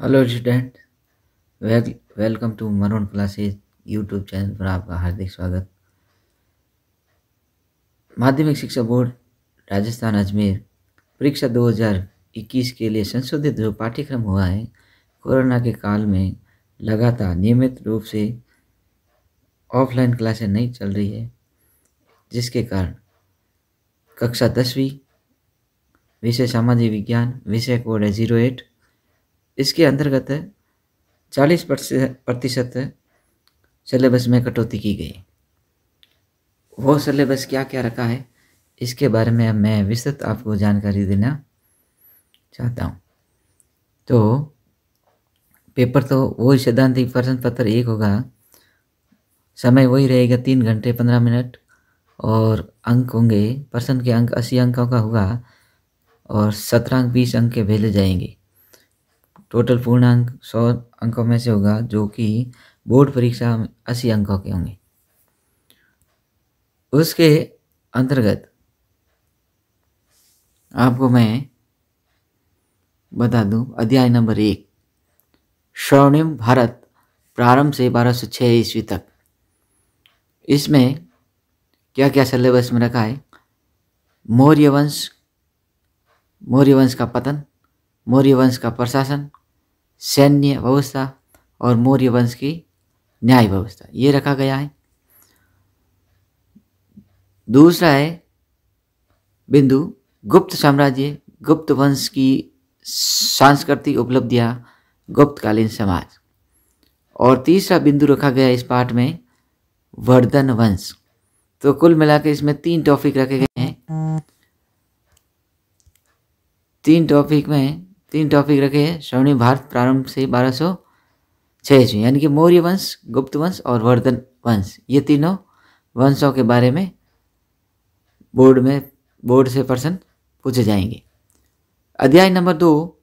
Hello student, welcome to maroon classes YouTube channel पर आपका हार्दिक स्वागत। माध्यमिक शिक्षा बोर्ड राजस्थान अजमेर परीक्षा 2021 के लिए संशोधित जो पाठ्यक्रम हुआ है, कोरोना के काल में लगातार नियमित रूप से ऑफलाइन क्लासें नहीं चल रही है, जिसके कारण कक्षा 10वीं विषय सामाजिक विज्ञान विषय कोड है 08, इसके अंतर्गत 40% सिलेबस में कटौती की गई। वो सिलेबस क्या क्या रखा है, इसके बारे में मैं विस्तृत आपको जानकारी देना चाहता हूँ। तो पेपर तो वही सैद्धांतिक प्रश्न पत्र 1 होगा, समय वही रहेगा 3 घंटे 15 मिनट, और अंक होंगे, प्रश्न के अंक 80 अंकों का होगा और 17 अंक 20 अंक के भेजे जाएंगे। टोटल पूर्णांक 100 अंकों में से होगा, जो कि बोर्ड परीक्षा में 80 अंकों के होंगे। उसके अंतर्गत आपको मैं बता दूं, अध्याय नंबर 1 स्वर्णिम भारत प्रारंभ से 1206 ईस्वी तक, इसमें क्या क्या सिलेबस में रखा है। मौर्य वंश का पतन, मौर्य वंश का प्रशासन, सैन्य व्यवस्था और मौर्य वंश की न्याय व्यवस्था, ये रखा गया है। दूसरा है बिंदु गुप्त साम्राज्य, गुप्त वंश की सांस्कृतिक उपलब्धियां, गुप्तकालीन समाज। और तीसरा बिंदु रखा गया इस पाठ में वर्धन वंश। तो कुल मिलाकर इसमें 3 टॉपिक रखे गए हैं। 3 टॉपिक रखे हैं। स्वर्णिम भारत प्रारंभ से 1206 ईस्वी, यानी कि मौर्य वंश, गुप्त वंश और वर्धन वंश, ये तीनों वंशों के बारे में बोर्ड से प्रश्न पूछे जाएंगे। अध्याय नंबर 2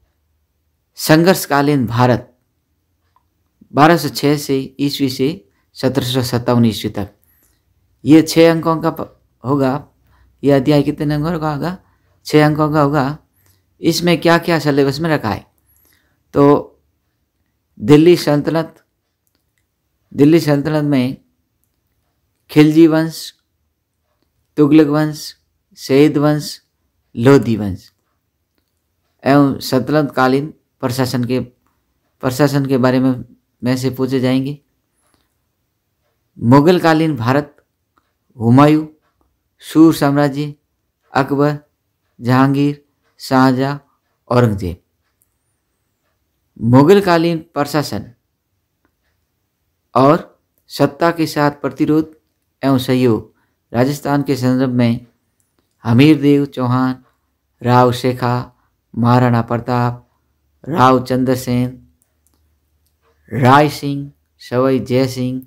संघर्षकालीन भारत 1206 से ईस्वी से 1757 ईस्वी तक, ये 6 अंकों का होगा। ये अध्याय कितने अंकों का होगा? 6 अंकों का होगा। इसमें क्या क्या सिलेबस में रखा है, तो दिल्ली सल्तनत में खिलजी वंश, तुगलक वंश, सैयद वंश, लोधी वंश एवं सल्तनत कालीन प्रशासन के बारे में से पूछे जाएंगे। मुगल कालीन भारत, हुमायूं, सूर साम्राज्य, अकबर, जहांगीर, शाहजहां, औरंगजेब। मुगल कालीन प्रशासन और सत्ता के साथ प्रतिरोध एवं सहयोग, राजस्थान के संदर्भ में हमीरदेव चौहान, राव शेखा, महाराणा प्रताप, राव चंद्रसेन, राय सिंह, सवाई जय सिंह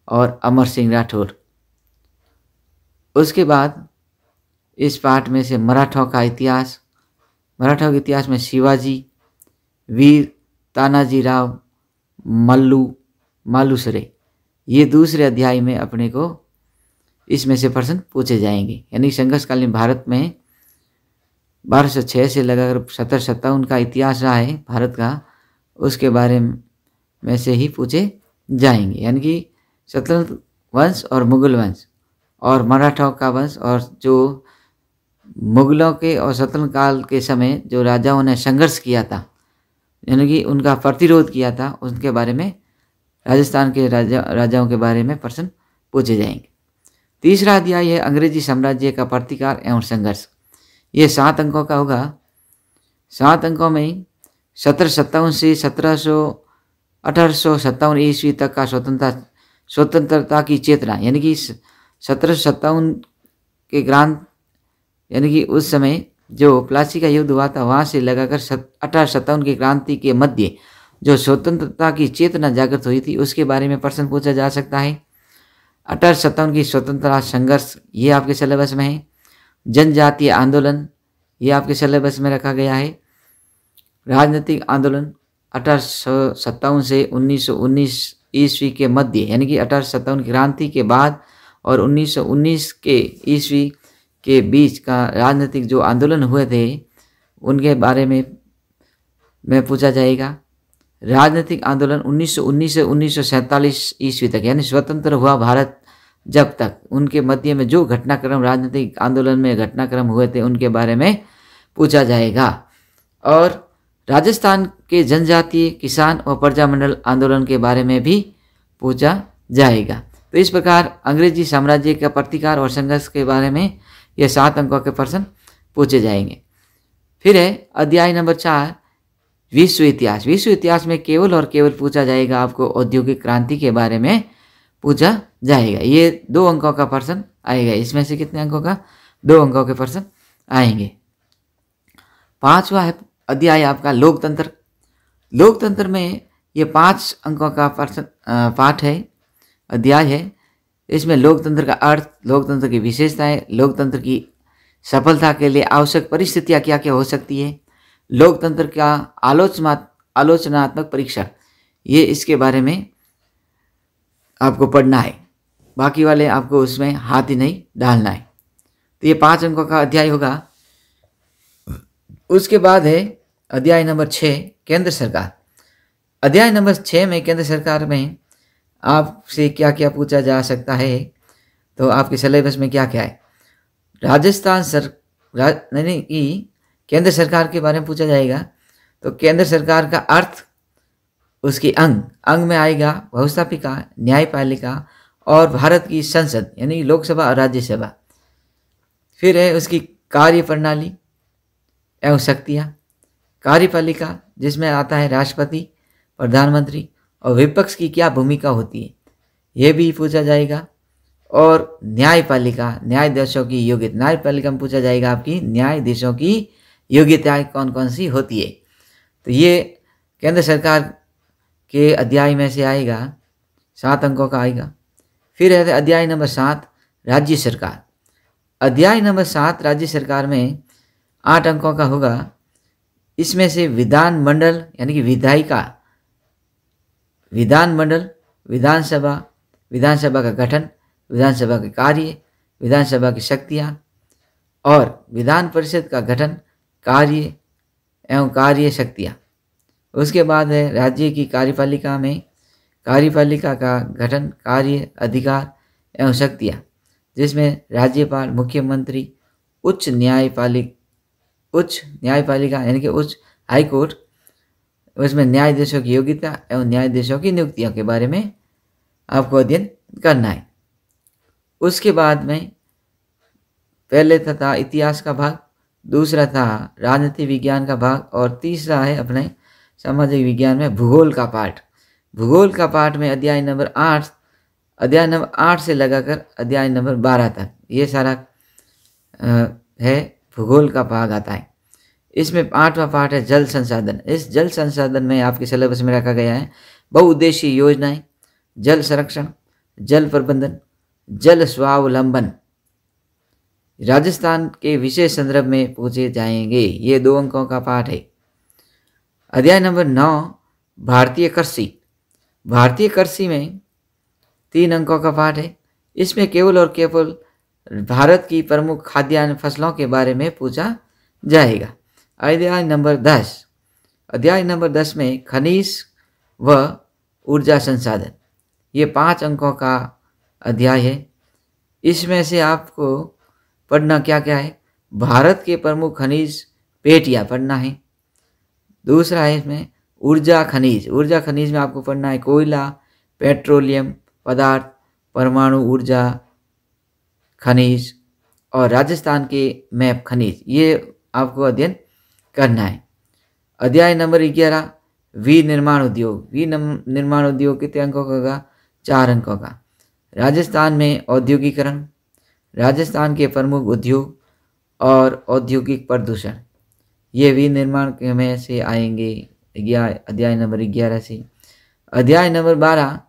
और अमर सिंह राठौर। उसके बाद इस पाठ में से मराठों के इतिहास में शिवाजी, वीर तानाजी राव, मालुसरे, ये दूसरे अध्याय में अपने को इसमें से प्रश्न पूछे जाएंगे। यानी संघर्षकालीन भारत में 1206 से लगाकर 1757 का इतिहास रहा है भारत का, उसके बारे में से ही पूछे जाएंगे। यानी कि सल्तनत वंश और मुगल वंश और मराठों का वंश, और जो मुगलों के और सल्तनत काल के समय जो राजाओं ने संघर्ष किया था, यानी कि उनका प्रतिरोध किया था, उनके बारे में, राजस्थान के राजाओं के बारे में प्रश्न पूछे जाएंगे। तीसरा अध्याय है अंग्रेजी साम्राज्य का प्रतिकार एवं संघर्ष। ये 7 अंकों का होगा। 7 अंकों में 1757 से 1857 ईस्वी तक का स्वतंत्रता की चेतना, यानी कि 1757 के क्रांति, यानी कि उस समय जो प्लासी का युद्ध हुआ था, वहाँ से लगाकर 1857 की क्रांति के मध्य जो स्वतंत्रता की चेतना जागृत हुई थी, उसके बारे में प्रश्न पूछा जा सकता है। 1857 की स्वतंत्रता संघर्ष, ये आपके सिलेबस में है। जनजातीय आंदोलन, ये आपके सिलेबस में रखा गया है। राजनीतिक आंदोलन 1857 से 1919 ईस्वी के मध्य, यानी कि 1857 क्रांति के बाद और 1919 के ईस्वी के बीच का राजनीतिक जो आंदोलन हुए थे, उनके बारे में पूछा जाएगा। राजनीतिक आंदोलन 1919 से 1947 ईस्वी तक, यानी स्वतंत्र हुआ भारत जब तक, उनके मध्य में जो घटनाक्रम राजनीतिक आंदोलन में घटनाक्रम हुए थे उनके बारे में पूछा जाएगा। और राजस्थान के जनजातीय, किसान और प्रजामंडल आंदोलन के बारे में भी पूछा जाएगा। तो इस प्रकार अंग्रेजी साम्राज्य का प्रतिकार और संघर्ष के बारे में ये 7 अंकों के प्रश्न पूछे जाएंगे। फिर है अध्याय नंबर 4, विश्व इतिहास। विश्व इतिहास में केवल और केवल पूछा जाएगा आपको औद्योगिक क्रांति के बारे में पूछा जाएगा। ये 2 अंकों का प्रश्न आएगा। इसमें से कितने अंकों का? 2 अंकों के प्रश्न आएंगे। 5वां है अध्याय आपका लोकतंत्र। लोकतंत्र में ये 5 अंकों का प्रश्न पाठ है, अध्याय है। इसमें लोकतंत्र का अर्थ, लोकतंत्र की विशेषताएं, लोकतंत्र की सफलता के लिए आवश्यक परिस्थितियां क्या क्या हो सकती है, लोकतंत्र का आलोचनात्मक परीक्षण, ये इसके बारे में आपको पढ़ना है। बाकी वाले आपको उसमें हाथ ही नहीं डालना है। तो ये 5 अंकों का अध्याय होगा। उसके बाद है अध्याय नंबर 6, केंद्र सरकार। अध्याय नंबर 6 में केंद्र सरकार में आपसे क्या क्या पूछा जा सकता है, तो आपके सिलेबस में क्या क्या है। राजस्थान केंद्र सरकार के बारे में पूछा जाएगा। तो केंद्र सरकार का अर्थ, उसकी अंग में आएगा व्यवस्थापिका, न्यायपालिका और भारत की संसद यानी लोकसभा और राज्यसभा। फिर है उसकी कार्य प्रणाली एवं शक्तियाँ। कार्यपालिका जिसमें आता है राष्ट्रपति, प्रधानमंत्री और विपक्ष की क्या भूमिका होती है, ये भी पूछा जाएगा। और न्यायपालिका, न्यायाधीशों की योग्यता, न्यायपालिका में पूछा जाएगा आपकी न्यायाधीशों की योग्यताएं कौन कौन सी होती है। तो ये केंद्र सरकार के अध्याय में से आएगा, 7 अंकों का आएगा। फिर है अध्याय नंबर 7, राज्य सरकार। अध्याय नंबर 7 राज्य सरकार में 8 अंकों का होगा। इसमें से विधानमंडल यानी कि विधायिका, विधानमंडल, विधानसभा, विधानसभा का गठन, विधानसभा के कार्य, विधानसभा की शक्तियाँ और विधान परिषद का गठन, कार्य एवं कार्य शक्तियाँ। उसके बाद है राज्य की कार्यपालिका में कार्यपालिका का गठन, कार्य, अधिकार एवं शक्तियाँ, जिसमें राज्यपाल, मुख्यमंत्री, उच्च न्यायपालिका यानी कि उच्च हाईकोर्ट, उसमें न्यायाधीशों की योग्यता एवं न्यायाधीशों की नियुक्तियों के बारे में आपको अध्ययन करना है। उसके बाद में पहले था इतिहास का भाग, दूसरा था राजनीति विज्ञान का भाग और तीसरा है अपने सामाजिक विज्ञान में भूगोल का पाठ। भूगोल का पाठ में अध्याय नंबर 8 से लगाकर अध्याय नंबर 12 तक ये सारा है भूगोल का भाग आता है। इसमें 8वां पाठ है जल संसाधन। इस जल संसाधन में आपके सिलेबस में रखा गया है बहुउद्देशीय योजनाएं, जल संरक्षण, जल प्रबंधन, जल स्वावलंबन। राजस्थान के विशेष संदर्भ में पूछे जाएंगे। ये 2 अंकों का पाठ है। अध्याय नंबर 9 भारतीय कृषि। भारतीय कृषि में 3 अंकों का पाठ है। इसमें केवल और केवल भारत की प्रमुख खाद्यान्न फसलों के बारे में पूछा जाएगा। अध्याय नंबर 10 में खनिज व ऊर्जा संसाधन। ये 5 अंकों का अध्याय है। इसमें से आपको पढ़ना क्या क्या है, भारत के प्रमुख खनिज पेटियाँ पढ़ना है। दूसरा है इसमें ऊर्जा खनिज। ऊर्जा खनिज में आपको पढ़ना है कोयला, पेट्रोलियम पदार्थ, परमाणु ऊर्जा खनिज और राजस्थान के मैप खनिज, ये आपको अध्ययन करना है। अध्याय नंबर 11 विनिर्माण उद्योग। विनिर्माण उद्योग कितने अंकों का होगा? 4 अंकों का। राजस्थान में औद्योगिकरण, राजस्थान के प्रमुख उद्योग और औद्योगिक प्रदूषण, ये विनिर्माण में से आएंगे अध्याय नंबर 11 से। अध्याय नंबर 12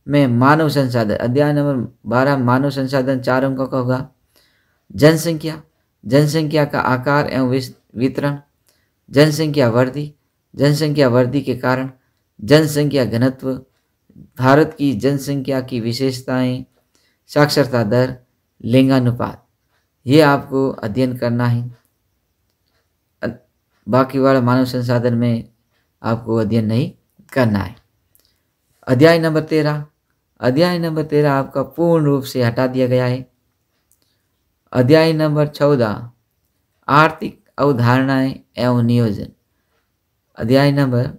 में मानव संसाधन। अध्याय नंबर 12 मानव संसाधन 4 अंकों का होगा। जनसंख्या, जनसंख्या का आकार एवं वितरण, जनसंख्या वृद्धि के कारण, जनसंख्या घनत्व, भारत की जनसंख्या की विशेषताएं, साक्षरता दर, लिंगानुपात, ये आपको अध्ययन करना है। बाकी वाला मानव संसाधन में आपको अध्ययन नहीं करना है। अध्याय नंबर 13, अध्याय नंबर 13 आपका पूर्ण रूप से हटा दिया गया है। अध्याय नंबर 14, आर्थिक अवधारणाएं एवं नियोजन। अध्याय नंबर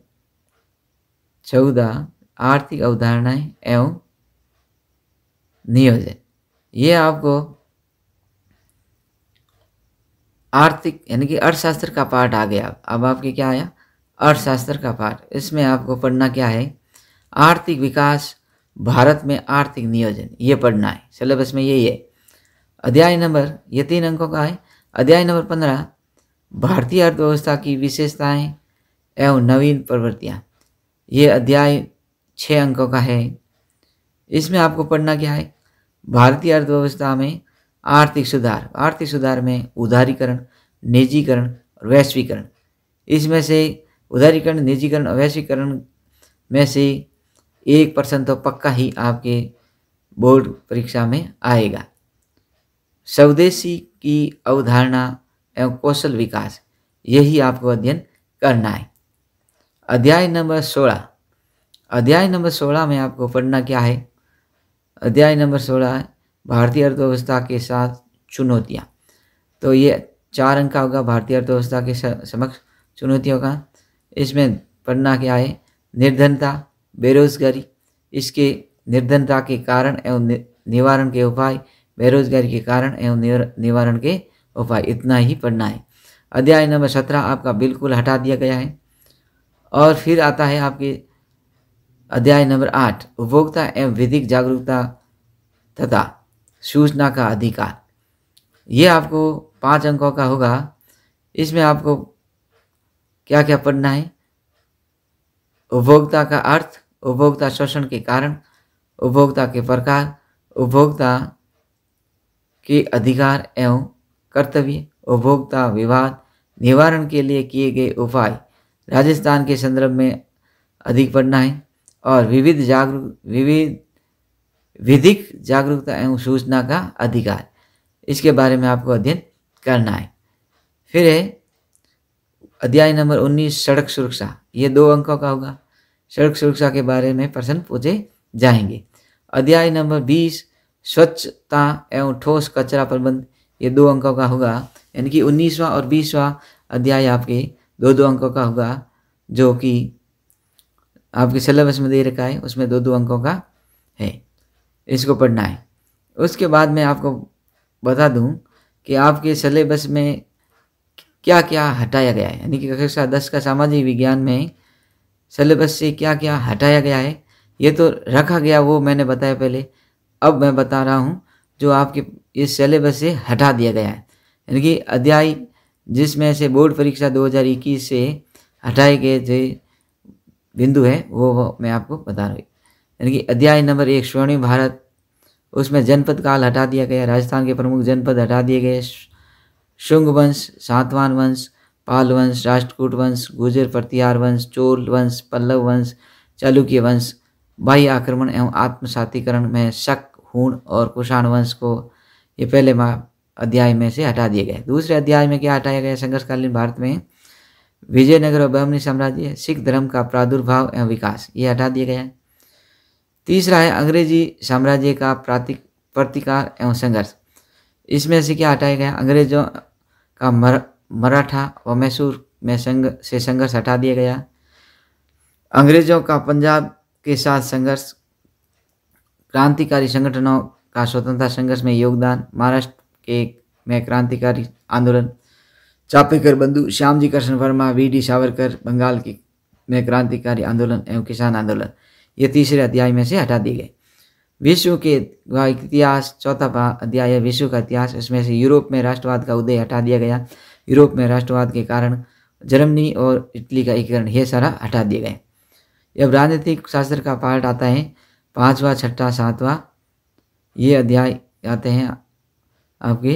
14, आर्थिक अवधारणाएं एवं नियोजन। ये आपको आर्थिक यानी कि अर्थशास्त्र का पार्ट आ गया। अब आपके क्या आया? अर्थशास्त्र का पार्ट। इसमें आपको पढ़ना क्या है? आर्थिक विकास, भारत में आर्थिक नियोजन, ये पढ़ना है। सिलेबस में यही है। अध्याय नंबर, ये 3 अंकों का है। अध्याय नंबर 15, भारतीय अर्थव्यवस्था की विशेषताएं एवं नवीन प्रवृत्तियां। ये अध्याय 6 अंकों का है। इसमें आपको पढ़ना क्या है? भारतीय अर्थव्यवस्था में आर्थिक सुधार, आर्थिक सुधार में उदारीकरण, निजीकरण और वैश्वीकरण। इसमें से उदारीकरण, निजीकरण और वैश्वीकरण में से 1% तो पक्का ही आपके बोर्ड परीक्षा में आएगा। स्वदेशी की अवधारणा एवं कौशल विकास, यही आपको अध्ययन करना है। अध्याय नंबर 16, अध्याय नंबर 16 में आपको पढ़ना क्या है? अध्याय नंबर 16 है भारतीय अर्थव्यवस्था के साथ चुनौतियाँ। तो ये 4 अंक का होगा, भारतीय अर्थव्यवस्था के समक्ष चुनौतियों का। इसमें पढ़ना क्या है? निर्धनता, बेरोजगारी, इसके निर्धनता के कारण एवं निवारण के उपाय, बेरोजगारी के कारण एवं निवारण के उपाय, इतना ही पढ़ना है। अध्याय नंबर 17 आपका बिल्कुल हटा दिया गया है। और फिर आता है आपके अध्याय नंबर 8, उपभोक्ता एवं विधिक जागरूकता तथा सूचना का अधिकार। ये आपको 5 अंकों का होगा। इसमें आपको क्या क्या पढ़ना है? उपभोक्ता का अर्थ, उपभोक्ता शोषण के कारण, उपभोक्ता के प्रकार, उपभोक्ता के अधिकार एवं कर्तव्य, उपभोक्ता विवाद निवारण के लिए किए गए उपाय, राजस्थान के संदर्भ में अधिक पढ़ना है। और विधिक जागरूकता एवं सूचना का अधिकार, इसके बारे में आपको अध्ययन करना है। फिर है अध्याय नंबर 19, सड़क सुरक्षा। ये 2 अंकों का होगा। सड़क सुरक्षा के बारे में प्रश्न पूछे जाएंगे। अध्याय नंबर 20, स्वच्छता एवं ठोस कचरा प्रबंध। ये 2 अंकों का होगा। यानी कि 19वां और 20वां अध्याय आपके 2-2 अंकों का होगा, जो कि आपके सिलेबस में दे रखा है, उसमें 2-2 अंकों का है। इसको पढ़ना है। उसके बाद मैं आपको बता दूं कि आपके सिलेबस में क्या क्या हटाया गया है। यानी कि कक्षा 10 का सामाजिक विज्ञान में सिलेबस से क्या क्या हटाया गया है। ये तो रखा गया, वो मैंने बताया पहले। अब मैं बता रहा हूँ जो आपके इस सिलेबस से हटा दिया गया है। यानी कि अध्याय जिसमें से बोर्ड परीक्षा 2021 से हटाए गए जो बिंदु है वो मैं आपको बता रहा हूँ। यानी कि अध्याय नंबर 1, स्वर्णिम भारत, उसमें जनपद काल हटा दिया गया। राजस्थान के प्रमुख जनपद हटा दिए गए। शुंग वंश, सातवाहन वंश, पाल वंश, राष्ट्रकूट वंश, गुर्जर प्रतिहार वंश, चोल वंश, पल्लव वंश, चालुक्य वंश, बाह्य आक्रमण एवं आत्मसातीकरण में शक, हूण और कुषाण वंश को ये पहले अध्याय में से हटा दिए गए। दूसरे अध्याय में क्या हटाया गया? संघर्षकालीन भारत में विजयनगर और बहमनी साम्राज्य, सिख धर्म का प्रादुर्भाव एवं विकास, ये हटा दिया गया है। तीसरा है अंग्रेजी साम्राज्य का प्रतिकार एवं संघर्ष। इसमें से क्या हटाया गया? अंग्रेजों का मराठा व मैसूर में संघर्ष हटा दिया गया। अंग्रेजों का पंजाब के साथ संघर्ष, क्रांतिकारी संगठनों का स्वतंत्रता संघर्ष में योगदान, महाराष्ट्र में क्रांतिकारी आंदोलन, चापेकर बंधु, श्यामजी कृष्ण वर्मा, वी.डी. सावरकर, बंगाल में क्रांतिकारी आंदोलन एवं किसान आंदोलन, ये तीसरे अध्याय में से हटा दिए गए। विश्व के इतिहास, चौथा अध्याय है विश्व का इतिहास। इसमें से यूरोप में राष्ट्रवाद का उदय हटा दिया गया। यूरोप में राष्ट्रवाद के कारण जर्मनी और इटली का एकीकरण, ये सारा हटा दिए गए। अब राजनीतिक शास्त्र का पार्ट आता है 5वां, 6वां, 7वां, ये अध्याय आते हैं आपके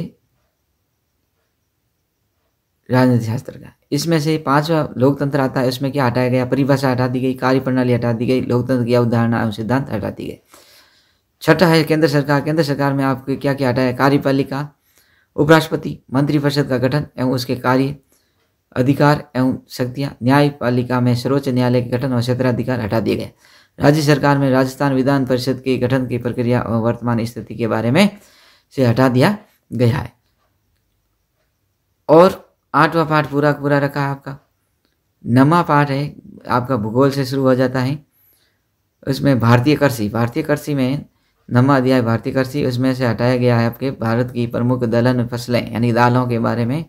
राजनीतिक शास्त्र का। इसमें से 5वां लोकतंत्र आता है। इसमें क्या हटाया गया? परिभाषा हटा दी गई, कार्यप्रणाली हटा दी गई, लोकतंत्र की अवधारणा एवं सिद्धांत हटा दी गए। 6ठा है केंद्र सरकार। केंद्र सरकार में आपको क्या क्या हटाया? कार्यपालिका, उपराष्ट्रपति, मंत्रिपरिषद का गठन एवं उसके कार्य, अधिकार एवं शक्तियाँ। न्यायपालिका में सर्वोच्च न्यायालय के गठन और क्षेत्राधिकार हटा दिए गए। राज्य सरकार में राजस्थान विधान परिषद के गठन की प्रक्रिया और वर्तमान स्थिति के बारे में से हटा दिया गया है। और 8वां पाठ पूरा रखा है आपका। 9वां पाठ है आपका भूगोल से शुरू हो जाता है। उसमें भारतीय कृषि में 9वां अध्याय भारतीय कृषि, उसमें से हटाया गया है आपके भारत की प्रमुख दलहन फसलें यानी दालों के बारे में।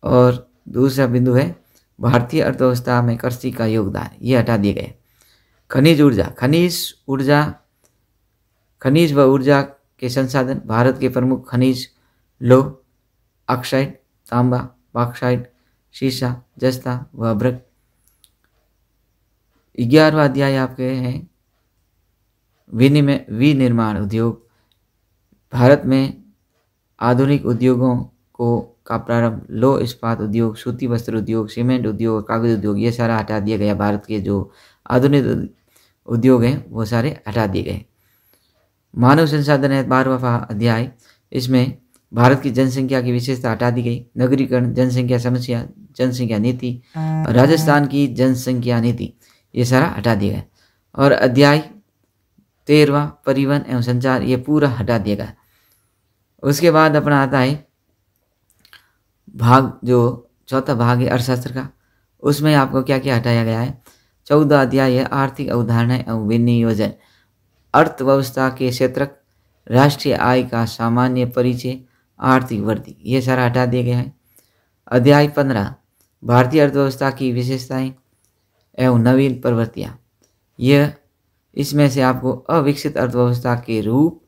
और दूसरा बिंदु है भारतीय अर्थव्यवस्था में कृषि का योगदान, ये हटा दिए गए। खनिज व ऊर्जा के संसाधन, भारत के प्रमुख खनिज लौह, ऑक्साइड, तांबा, बॉक्साइट, सीसा, जस्ता व अभ्रक। 11वां अध्याय आपके हैं विनिर्माण उद्योग, भारत में आधुनिक उद्योगों का प्रारंभ, लौह इस्पात उद्योग, सूती वस्त्र उद्योग, सीमेंट उद्योग, कागज उद्योग, ये सारा हटा दिया गया। भारत के जो आधुनिक उद्योग हैं वो सारे हटा दिए गए। मानव संसाधन है 12वां अध्याय, इसमें भारत की जनसंख्या की विशेषता हटा दी गई। नगरीकरण, जनसंख्या समस्या, जनसंख्या नीति, राजस्थान की जनसंख्या नीति, ये सारा हटा दिया गया। और अध्याय 13वां परिवहन एवं संचार, ये पूरा हटा दिया गया। उसके बाद अपना आता है भाग, जो चौथा भाग है अर्थशास्त्र का, उसमें आपको क्या क्या हटाया गया है। 14 अध्याय है आर्थिक अवधारणा एवं विनियोजन, अर्थव्यवस्था के क्षेत्रक, राष्ट्रीय आय का सामान्य परिचय, आर्थिक वृद्धि, ये सारा हटा दिया गया है। अध्याय 15 भारतीय अर्थव्यवस्था की विशेषताएं एवं नवीन प्रवृत्तियाँ, यह इसमें से आपको अविकसित अर्थव्यवस्था के रूप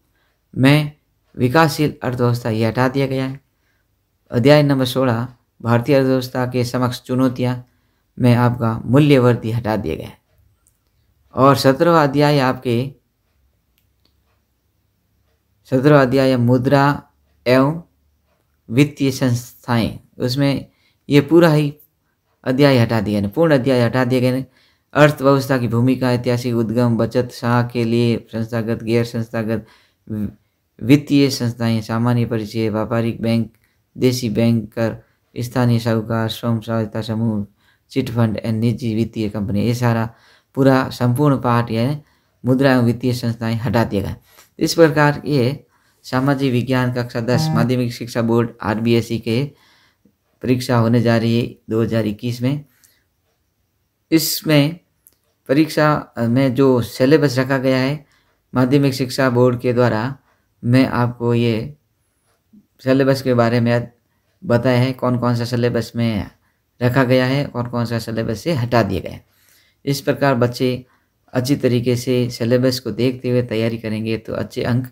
में विकासशील अर्थव्यवस्था, ये हटा दिया गया है। अध्याय नंबर 16 भारतीय अर्थव्यवस्था के समक्ष चुनौतियाँ में आपका मूल्य वृद्धि हटा दिया गया है। और 17वां अध्याय आपके 17वां अध्याय मुद्रा एवं वित्तीय संस्थाएं, उसमें ये पूरा ही अध्याय हटा दिया गया, पूर्ण अध्याय हटा दिए गए। अर्थव्यवस्था की भूमिका, ऐतिहासिक उद्गम, बचत शाह के लिए संस्थागत, गैर संस्थागत वित्तीय संस्थाएं, सामान्य परिचय, व्यापारिक बैंक, देसी बैंकर, स्थानीय साहूकार, स्वयं सहायता समूह, चिट फंड एंड निजी वित्तीय कंपनी, ये सारा पूरा संपूर्ण पाठ है मुद्रा एवं वित्तीय संस्थाएं हटा दिया गया। इस प्रकार ये सामाजिक विज्ञान कक्षा 10 माध्यमिक शिक्षा बोर्ड RBSE के परीक्षा होने जा रही है 2021 में। इसमें परीक्षा में जो सिलेबस रखा गया है माध्यमिक शिक्षा बोर्ड के द्वारा, मैं आपको ये सिलेबस के बारे में बताया है, कौन कौन सा सिलेबस में रखा गया है, कौन कौन सा सिलेबस से हटा दिया गया है। इस प्रकार बच्चे अच्छी तरीके से सिलेबस को देखते हुए तैयारी करेंगे तो अच्छे अंक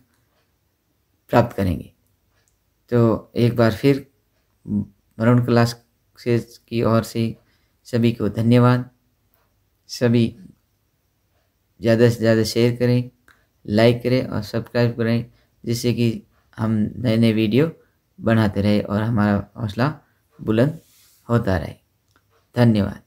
प्राप्त करेंगे। तो एक बार फिर वरुण क्लास की ओर से सभी को धन्यवाद। सभी ज़्यादा से ज़्यादा शेयर करें, लाइक करें और सब्सक्राइब करें, जिससे कि हम नए नए वीडियो बनाते रहे और हमारा हौसला बुलंद होता रहे। धन्यवाद।